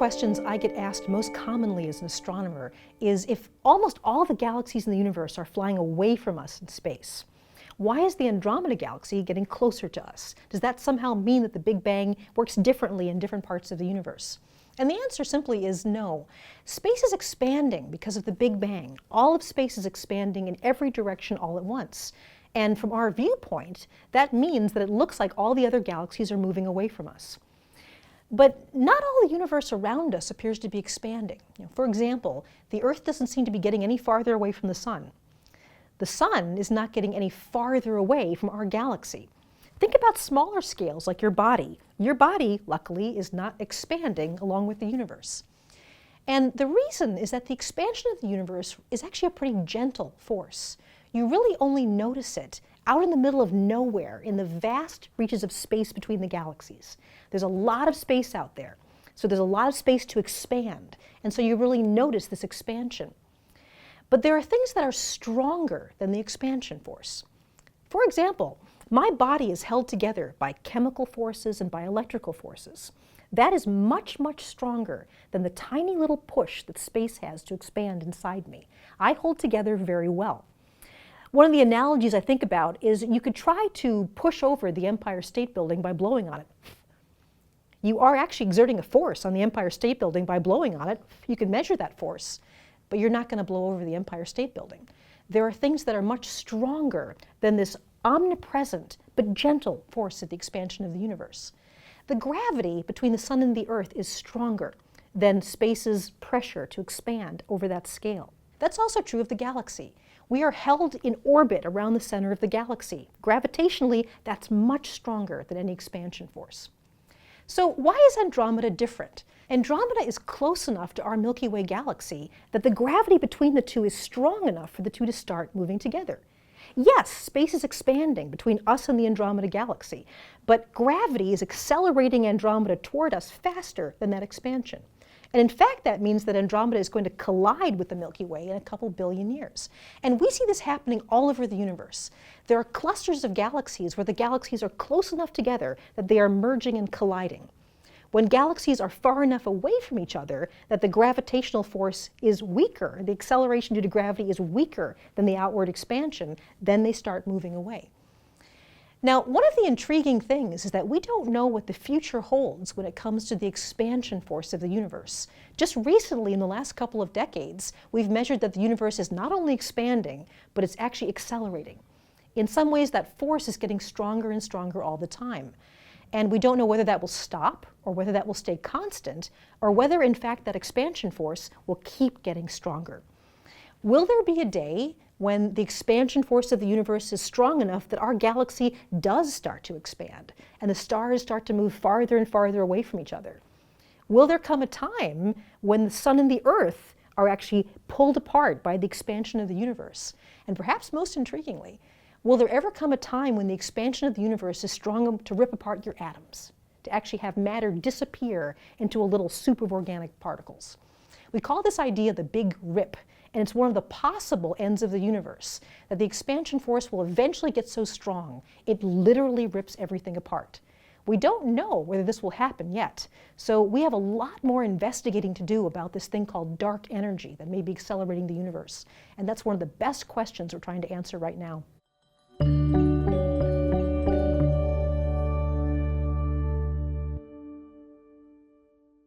questions I get asked most commonly as an astronomer is if almost all the galaxies in the universe are flying away from us in space, why is the Andromeda Galaxy getting closer to us? Does that somehow mean that the Big Bang works differently in different parts of the universe? And the answer simply is no. Space is expanding because of the Big Bang. All of space is expanding in every direction all at once. And from our viewpoint, that means that it looks like all the other galaxies are moving away from us. But not all the universe around us appears to be expanding. For example, the Earth doesn't seem to be getting any farther away from the Sun. The Sun is not getting any farther away from our galaxy. Think about smaller scales like your body. Your body, luckily, is not expanding along with the universe. And the reason is that the expansion of the universe is actually a pretty gentle force. You really only notice it out in the middle of nowhere in the vast reaches of space between the galaxies. There's a lot of space out there, so there's a lot of space to expand, and so you really notice this expansion. But there are things that are stronger than the expansion force. For example, my body is held together by chemical forces and by electrical forces. That is much, much stronger than the tiny little push that space has to expand inside me. I hold together very well. One of the analogies I think about is you could try to push over the Empire State Building by blowing on it. You are actually exerting a force on the Empire State Building by blowing on it. You can measure that force, but you're not going to blow over the Empire State Building. There are things that are much stronger than this omnipresent but gentle force of the expansion of the universe. The gravity between the Sun and the Earth is stronger than space's pressure to expand over that scale. That's also true of the galaxy. We are held in orbit around the center of the galaxy. Gravitationally, that's much stronger than any expansion force. So why is Andromeda different? Andromeda is close enough to our Milky Way galaxy that the gravity between the two is strong enough for the two to start moving together. Yes, space is expanding between us and the Andromeda Galaxy, but gravity is accelerating Andromeda toward us faster than that expansion. And in fact, that means that Andromeda is going to collide with the Milky Way in a couple billion years. And we see this happening all over the universe. There are clusters of galaxies where the galaxies are close enough together that they are merging and colliding. When galaxies are far enough away from each other that the gravitational force is weaker, the acceleration due to gravity is weaker than the outward expansion, then they start moving away. Now, one of the intriguing things is that we don't know what the future holds when it comes to the expansion force of the universe. Just recently, in the last couple of decades, we've measured that the universe is not only expanding, but it's actually accelerating. In some ways, that force is getting stronger and stronger all the time. And we don't know whether that will stop, or whether that will stay constant, or whether, in fact, that expansion force will keep getting stronger. Will there be a day when the expansion force of the universe is strong enough that our galaxy does start to expand and the stars start to move farther and farther away from each other? Will there come a time when the Sun and the Earth are actually pulled apart by the expansion of the universe? And perhaps most intriguingly, will there ever come a time when the expansion of the universe is strong enough to rip apart your atoms, to actually have matter disappear into a little soup of organic particles? We call this idea the Big Rip. And it's one of the possible ends of the universe, that the expansion force will eventually get so strong, it literally rips everything apart. We don't know whether this will happen yet, so we have a lot more investigating to do about this thing called dark energy that may be accelerating the universe. And that's one of the best questions we're trying to answer right now.